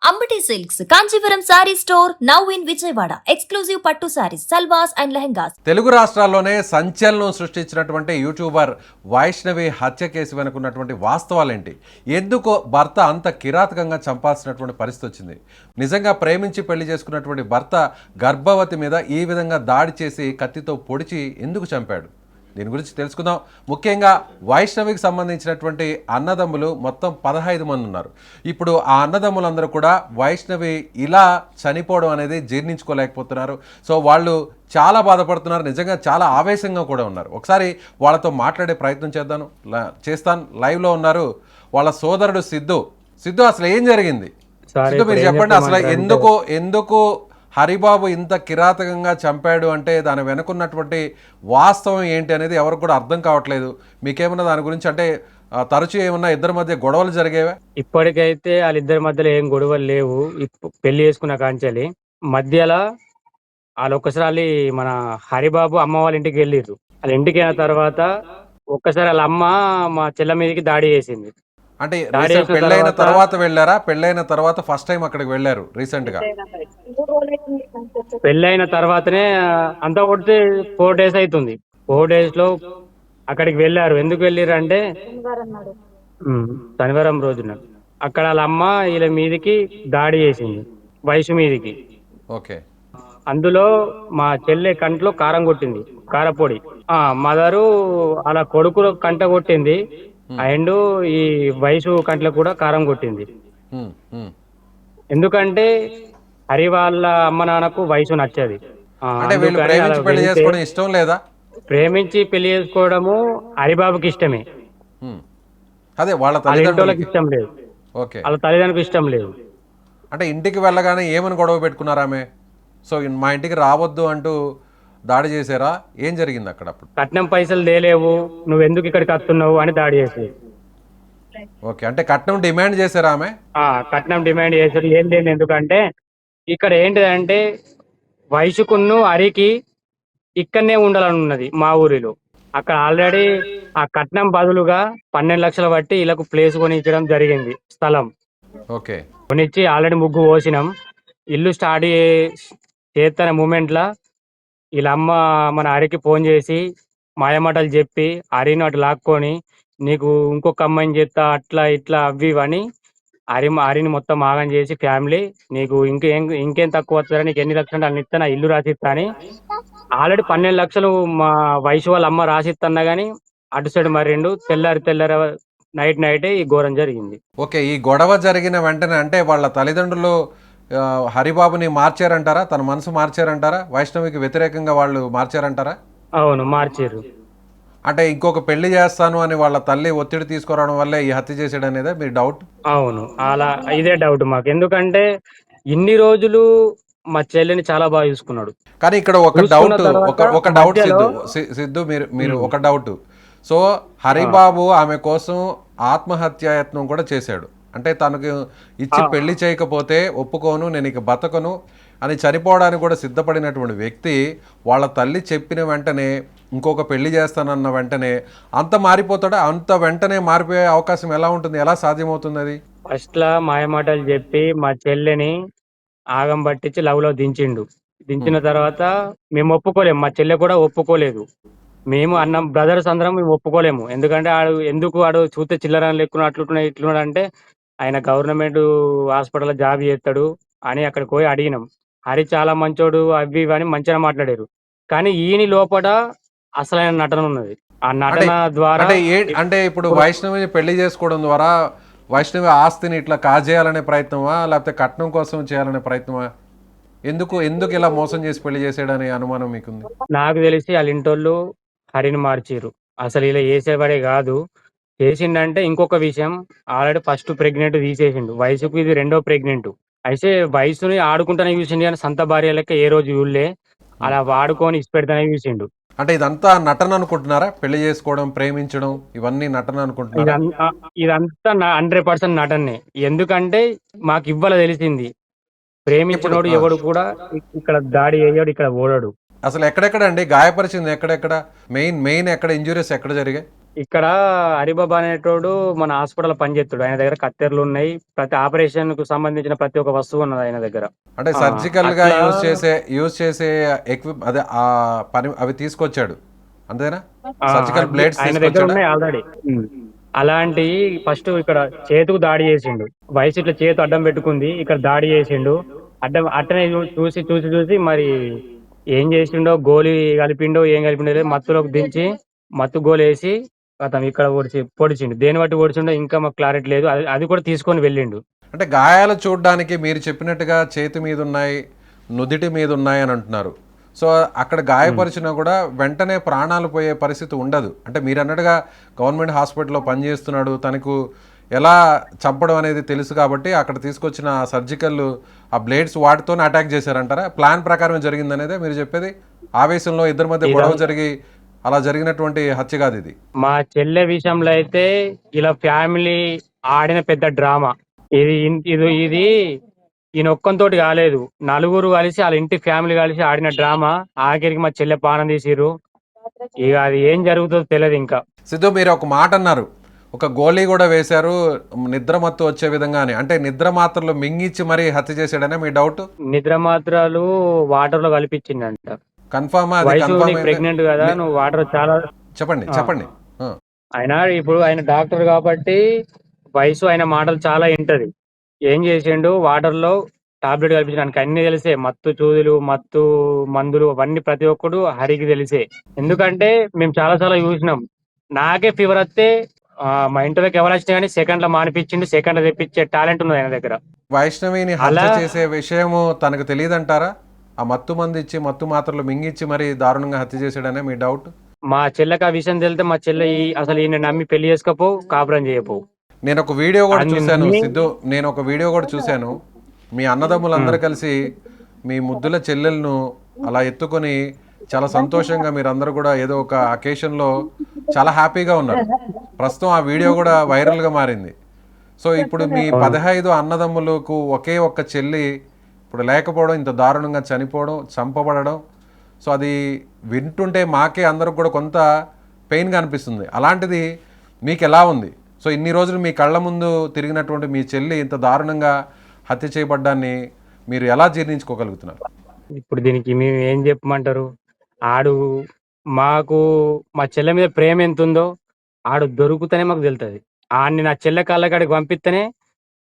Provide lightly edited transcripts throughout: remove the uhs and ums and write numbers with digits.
Ambati silks Kanchipuram sorry store now in Vijayawada. Exclusive పట్టు saris, సల్వాస్ and lehengas. Telugu రాష్ట్రాల్లోనే సంచలనం సృష్టించినటువంటి యూట్యూబర్ వైష్ణవి హత్య కేసు వెనుకున్నటువంటి వాస్తవాలేంటి? ఎందుకు భర్త అంత కిరాతకంగా చంపాల్సినటువంటి పరిస్థితి వచ్చింది? నిజంగా ప్రేమించి పెళ్లి చేసుకున్నటువంటి భర్త గర్భవతి మీద ఈ విధంగా దాడి చేసి కత్తితో పొడిచి ఎందుకు చంపాడు? దీని గురించి తెలుసుకుందాం. ముఖ్యంగా వైష్ణవికి సంబంధించినటువంటి అన్నదమ్ములు మొత్తం 15 మంది ఉన్నారు. ఇప్పుడు ఆ అన్నదమ్ములందరూ కూడా వైష్ణవి ఇలా చనిపోవడం అనేది జీర్ణించుకోలేకపోతున్నారు. సో వాళ్ళు చాలా బాధపడుతున్నారు, నిజంగా చాలా ఆవేశంగా కూడా ఉన్నారు. ఒకసారి వాళ్ళతో మాట్లాడే ప్రయత్నం చేస్తాను. లైవ్లో ఉన్నారు వాళ్ళ సోదరుడు సిద్ధు. అసలు ఏం జరిగింది? సిద్ధు మీరు చెప్పండి, అసలు ఎందుకు హరిబాబు ఇంత కిరాతకంగా చంపాడు అంటే దాని వెనుకున్నటువంటి వాస్తవం ఏంటి అనేది ఎవరికి కూడా అర్థం కావట్లేదు. మీకేమన్నా దాని గురించి అంటే తరచూ ఏమన్నా ఇద్దరి మధ్య గొడవలు జరిగేవా? ఇప్పటికైతే వాళ్ళిద్దరి మధ్యలో ఏం గొడవలు లేవు. పెళ్లి చేసుకున్న కాంచెలి మధ్యలో వాళ్ళు ఒక్కసారి మన హరిబాబు అమ్మ వాళ్ళ ఇంటికి వెళ్ళిర్రు. వాళ్ళ ఇంటికి అయిన తర్వాత ఒక్కసారి వాళ్ళ అమ్మ మా చెల్ల మీదకి దాడి చేసింది. అంటే పెళ్ళైన తర్వాత వెళ్ళారా? పెళ్ళైన తర్వాత ఫస్ట్ టైం అక్కడికి వెళ్ళారు రీసెంట్ గా? పెళ్ళైన తర్వాతనే అంతా కొడితే 4 days అవుతుంది. 4 days లో అక్కడికి వెళ్ళారు. ఎందుకు వెళ్ళారు అంటే శనివారం రోజున అక్కడ వాళ్ళ అమ్మ వీళ్ళ మీదికి దాడి చేసింది, వయసు మీదికి. ఓకే. అందులో మా చెల్లె కంట్లో కారం కొట్టింది, కారపొడి. మదరు అలా కొడుకు కంట కొట్టింది, అండ్ ఈ వయసు కంట్లో కూడా కారం కొట్టింది. ఎందుకంటే హరి వాళ్ళ అమ్మ నాన్నకు వయసు నచ్చది. ఇష్టం లేదా? ప్రేమించి పెళ్లి చేసుకోవడము హరిబాబుకి ఇష్టమే, అదే వాళ్ళ తల్లిదండ్రులకు ఇష్టం లేదు. వాళ్ళ తల్లిదండ్రులకు ఇష్టం లేదు. అంటే ఇంటికి వెళ్ళగానే ఏమని గొడవ పెట్టుకున్నారామె? సో మా ఇంటికి రావద్దు అంటూ దాడి చేశారా? ఏం జరిగింది అక్కడ? అప్పుడు కట్నం పైసలు తేలేవు, నువ్వు ఎందుకు ఇక్కడికి వస్తున్నావు అని దాడి చేసేది. ఓకే. అంటే కట్నం డిమాండ్ చేశారా ఆమె? కట్నం డిమాండ్ చేశారు. ఏం లేదు, ఎందుకంటే ఇక్కడ ఏంటిదంటే వయసుకున్ను హరికి ఇక్కడనే ఉండాలని ఉన్నది మా ఊరిలో. అక్కడ ఆల్రెడీ ఆ కట్నం బదులుగా 12 లక్షలు బట్టి వీళ్ళకు ప్లేస్ కొనిచ్చడం జరిగింది, స్థలం. ఓకే. కొనిచ్చి ఆల్రెడీ ముగ్గు పోసినాం. ఇల్లు స్టార్ట్ చేస్తున్న మూమెంట్లా వీళ్ళ అమ్మ మన హరికి ఫోన్ చేసి మాయమాటలు చెప్పి హరిని అటు లాక్కొని నీకు ఇంకొక అమ్మాయిని చేస్తా అట్లా ఇట్లా అవి అని హరిని మొత్తం ఆగం చేసి ఫ్యామిలీ నీకు ఇంకేం తక్కువ వస్తుందా, నీకు ఎన్ని లక్షలు అంటే అన్ని ఇస్తా, నా ఇల్లు రాసిస్తా అని ఆల్రెడీ 12 లక్షలు మా వయసు వాళ్ళ అమ్మ రాసిస్తున్నా గానీ అటు సైడ్ మరిండు. తెల్లారి నైటే ఈ ఘోరం జరిగింది. ఓకే. ఈ గొడవ జరిగిన వెంటనే అంటే వాళ్ళ తల్లిదండ్రులు హరిబాబుని మార్చారంటారా? తన మనసు మార్చారంటారా? వైష్ణవికి వ్యతిరేకంగా వాళ్ళు మార్చారంటారా? అవును, మార్చారు. అంటే ఇంకొక పెళ్లి చేస్తాను అని వాళ్ళ తల్లి ఒత్తిడి తీసుకురావడం వల్లే ఈ హత్య చేసాడు అనేదే మీ డౌట్? అవును, అలా ఇదే డౌట్ మాకు. ఎందుకంటే ఇన్ని రోజులు మా చెల్లిని చాలా బాగా చూసుకున్నాడు. కానీ ఇక్కడ ఒక డౌట్ సిద్ధు మీరు ఒక డౌట్. సో హరిబాబు ఆమె కోసం ఆత్మహత్యాయత్నం కూడా చేశాడు. అంటే తనకు ఇచ్చి పెళ్లి చేయకపోతే ఒప్పుకోను, నేను ఇక బతకను అని చనిపోవడానికి కూడా సిద్ధపడినటువంటి వ్యక్తి వాళ్ళ తల్లి చెప్పిన వెంటనే ఇంకొక పెళ్లి చేస్తానన్న వెంటనే అంత మారిపోతాడా? అంత వెంటనే మారిపోయే అవకాశం ఎలా ఉంటుంది? ఎలా సాధ్యమవుతుంది అది? ఫస్ట్ లా మాయమాటలు చెప్పి మా చెల్లెని ఆగం పట్టించి లవ్ లో దించిన తర్వాత మేము ఒప్పుకోలేము, మా చెల్లె కూడా ఒప్పుకోలేదు. మేము అన్న బ్రదర్స్ అందరం మేము ఒప్పుకోలేము. ఎందుకంటే ఆడు చూస్తే చిల్లరని లెక్కున ఇట్లున్నాడు అంటే ఆయన గవర్నమెంట్ హాస్పిటల్ జాబ్ చేస్తాడు అని అక్కడికి పోయి అడిగినాం. హరి చాలా మంచోడు అవి ఇవి అని మంచిగా మాట్లాడారు. కానీ ఈయన లోపల అసలైన నటన ఉన్నది. ఆ నటన ద్వారా అంటే ఇప్పుడు వైష్ణవిని పెళ్లి చేసుకోవడం ద్వారా వైష్ణవి ఆస్తిని ఇట్లా కాజేయాలనే ప్రయత్నమా, లేకపోతే కట్నం కోసం చేయాలనే ప్రయత్నమా? ఎందుకు ఇలా మోసం చేసి పెళ్లి చేసాడనే అనుమానం మీకుంది? నాకు తెలిసి వాళ్ళ ఇంటోళ్ళు హరిని మార్చిరు. అసలు ఇలా చేసేవాడే కాదు. చేసిండంటే ఇంకొక విషయం, ఆల్రెడీ ఫస్ట్ ప్రెగ్నెంట్ తీసేసిండు. వయసుకు ఇది 2వ ప్రెగ్నెంట్. అయితే వయసుని ఆడుకుంటానే చూసిండు కానీ సొంత భార్య లెక్క ఏ రోజు చూడలే. అలా వాడుకొని ఇచ్చిపెడతానే చూసిండు. అంటే ఇదంతా నటన అనుకుంటున్నారా? పెళ్లి చేసుకోవడం, ప్రేమించడం ఇవన్నీ నటన అనుకుంటున్నారా? ఇదంతా 100% నటనే. ఎందుకంటే మాకు ఇవ్వాల తెలిసింది, ప్రేమించినోడు ఎవడు కూడా ఇక్కడ దాడి అయ్యాడు, ఇక్కడ ఓడాడు. అసలు ఎక్కడెక్కడ అండి గాయపరిచింది? ఎక్కడెక్కడ మెయిన్ ఎక్కడ ఇంజురీస్ ఎక్కడ జరిగాయి? ఇక్కడ హరిబాబా అనేటోడు మన హాస్పిటల్ పనిచేస్తాడు. ఆయన దగ్గర కత్తెరలు ఉన్నాయి. ప్రతి ఆపరేషన్ కు సంబంధించిన ప్రతి ఒక్క వస్తువు ఉన్నది ఆయన దగ్గర. అంటే ఆ, సర్జికల్ గా అట్లా యూజ్ చేసే అదే ఆ పని అవి తీసుకొచ్చాడు అంతేనా? సర్జికల్ బ్లేడ్స్ ఆయన దగ్గర తీసుకొచ్చాడా? ఉన్నాయి ఆల్రెడీ. అలాంటి ఫస్ట్ ఇక్కడ చేతుకు దాడి చేసిండు. వయసు ఇట్లా చేతు అడ్డం పెట్టుకుంది, ఇక్కడ దాడి చేసిండు. అడ్డం అట్టనే చూసి చూసి చూసి మరి ఏం చేసిండో, గోళీ కలిపిండో ఏం కలిపిండో తెలియదు. మత్తులోకి దించి మత్తు గోలు వేసి అతను ఇక్కడ పొడిచిండు. దేని బట్టి పొడిచిండో ఇంకా మాకు క్లారిటీ లేదు. అది కూడా తీసుకొని వెళ్ళిండు. అంటే గాయాలు చూడడానికి మీరు చెప్పినట్టుగా చేతి మీద ఉన్నాయి, నుదిటి మీద ఉన్నాయి అని అంటున్నారు. సో అక్కడ గాయపరిచినా కూడా వెంటనే ప్రాణాలు పోయే పరిస్థితి ఉండదు. అంటే మీరు అన్నట్టుగా గవర్నమెంట్ హాస్పిటల్లో పనిచేస్తున్నాడు, తనకు ఎలా చంపడం అనేది తెలుసు కాబట్టి అక్కడ తీసుకొచ్చిన సర్జికల్ ఆ బ్లేడ్స్ వాటితోనే అటాక్ చేశారంటారా? ప్లాన్ ప్రకారం జరిగిందనేదే మీరు చెప్పేది? ఆవేశంలో ఇద్దరి మధ్య గొడవ జరిగి అలా జరిగినటువంటి హత్య కాదు ఇది. మా చెల్లె విషయంలో అయితే ఇలా ఫ్యామిలీ ఆడిన పెద్ద డ్రామా ఇది. ఇది ఈయన ఒక్కంతోటి కాలేదు, నలుగురు కలిసి వాళ్ళ ఇంటి ఫ్యామిలీ కలిసి ఆడిన డ్రామా. ఆఖరికి మా చెల్లె పానం తీసిర్రు. ఇక అది ఏం జరుగుతుందో తెలియదు ఇంకా. సిద్ధు, మీరు ఒక మాట అన్నారు, ఒక గోళీ కూడా వేశారు నిద్ర మత్తు వచ్చే విధంగా అని. అంటే నిద్ర మాత్రలు మింగిచ్చి మరీ హత్య చేశాడనే మీ డౌట్? నిద్ర మాత్రాలు వాటర్ లో కలిపించిందంట. కన్ఫర్మా? అది వయసు కన్ఫర్మ్ ప్రెగ్నెంట్ కదా, నువ్వు వాటర్ చాలా. చెప్పండి. ఇప్పుడు ఆయన డాక్టర్ కాబట్టి వయసు ఆయన మాటలు చాలా వింటది. ఏం చేసిండు, వాటర్ లో టాబ్లెట్ కల్పించడానికి అన్ని తెలిసే. మత్తు చూదులు, మత్తు మందులు అవన్నీ ప్రతి ఒక్కడు హరికి తెలిసే. ఎందుకంటే మేము చాలా చూసినాం. నాకే ఫీవర్ వస్తే మా ఇంట్లోకి ఎవరు వచ్చినా కానీ సెకండ్ లో మానిపించిండు, సెకండ్ లో తెప్పించే టాలెంట్ ఉన్నది ఆయన దగ్గర. వైష్ణవిని హత్య చేసే విషయము తనకు తెలియదంటారా? ఆ మత్తు మంది ఇచ్చి మత్తు మాత్రలు మింగిచ్చి మరి దారుణంగా హత్య చేశాడనే మీ డౌట్? మా చెల్లెకి ఆ విషయం తెలితే మా చెల్లె అసలు ఈయన నమ్మి పెళ్లి చేసుకోపో, కాపురం చేయపో. నేను ఒక వీడియో కూడా చూశాను సిద్ధు, మీ అన్నదమ్ములందరూ కలిసి మీ ముద్దుల చెల్లెలను అలా ఎత్తుకొని చాలా సంతోషంగా మీరందరూ కూడా ఏదో ఒక అకేషన్లో చాలా హ్యాపీగా ఉన్నారు. ప్రస్తుతం ఆ వీడియో కూడా వైరల్గా మారింది. సో ఇప్పుడు మీ 15 అన్నదమ్ములకు ఒకే ఒక్క చెల్లి ఇప్పుడు లేకపోవడం, ఇంత దారుణంగా చనిపోవడం, చంపబడడం, సో అది వింటుంటే మాకే అందరికి కూడా కొంత పెయిన్గా అనిపిస్తుంది. అలాంటిది మీకు ఎలా ఉంది? సో ఇన్ని రోజులు మీ కళ్ళ ముందు తిరిగినటువంటి మీ చెల్లి ఇంత దారుణంగా హత్య చేయబడ్డాన్ని మీరు ఎలా జీర్ణించుకోగలుగుతున్నారు? ఇప్పుడు దీనికి మేము ఏం చెప్పమంటారు? ఆడు మాకు మా చెల్లె మీద ప్రేమ ఎంత ఉందో ఆడు దొరుకుతూనే మాకు తెలుస్తుంది. ఆడిని నా చెల్లె కాళ్ళకాడికి పంపిస్తేనే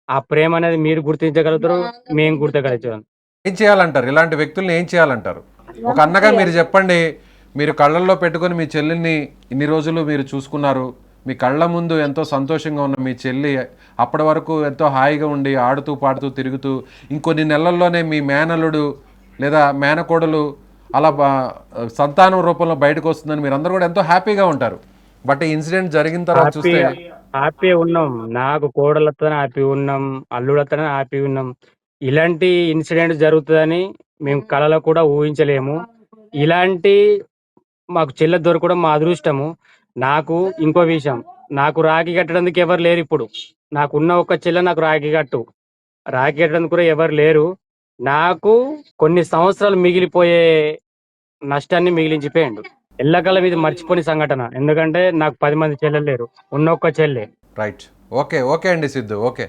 ఆ ప్రేమ అనేది మీరు గుర్తించగలుగుతారు, మేము గుర్తించగలుగుతాం. ఏం చేయాలంటారు? ఇలాంటి వ్యక్తుల్ని ఏం చేయాలంటారు? ఒక అన్నగా మీరు చెప్పండి. మీరు కళ్ళల్లో పెట్టుకొని మీ చెల్లెల్ని ఇన్ని రోజులు మీరు చూసుకున్నారు. మీ కళ్ళ ముందు ఎంతో సంతోషంగా ఉన్న మీ చెల్లి అప్పటి వరకు ఎంతో హాయిగా ఉండి ఆడుతూ పాడుతూ తిరుగుతూ ఇంకొన్ని నెలల్లోనే మీ మేనల్లుడు లేదా మేనకోడలు అలా సంతానం రూపంలో బయటకు వస్తుందని మీరు అందరూ కూడా ఎంతో హ్యాపీగా ఉంటారు. బట్ ఈ ఇన్సిడెంట్ జరిగిన తర్వాత చూస్తే హ్యాపీ ఉన్నాం. నాకు కోడలతో హ్యాపీ ఉన్నాం, అల్లుడతో హ్యాపీ ఉన్నాం. ఇలాంటి ఇన్సిడెంట్ జరుగుతుందని మేము కళలో కూడా ఊహించలేము. ఇలాంటి మాకు చెల్లె దొరకడం మా అదృష్టము. నాకు ఇంకో విషయం, నాకు రాఖీ కట్టడానికి ఎవరు లేరు. ఇప్పుడు నాకున్న ఒక చెల్లె నాకు రాఖీ కట్టడానికి కూడా ఎవరు లేరు. నాకు కొన్ని సంవత్సరాలు మిగిలిపోయే నష్టాన్ని మిగిలించిపోయాడు. ఎల్లకాలం ఇది మర్చిపోని సంఘటన. ఎందుకంటే నాకు 10 మంది చెల్లెలు లేరు, ఉన్న ఒక్క చెల్లె. రైట్. ఓకే అండి సిద్ధు, ఓకే.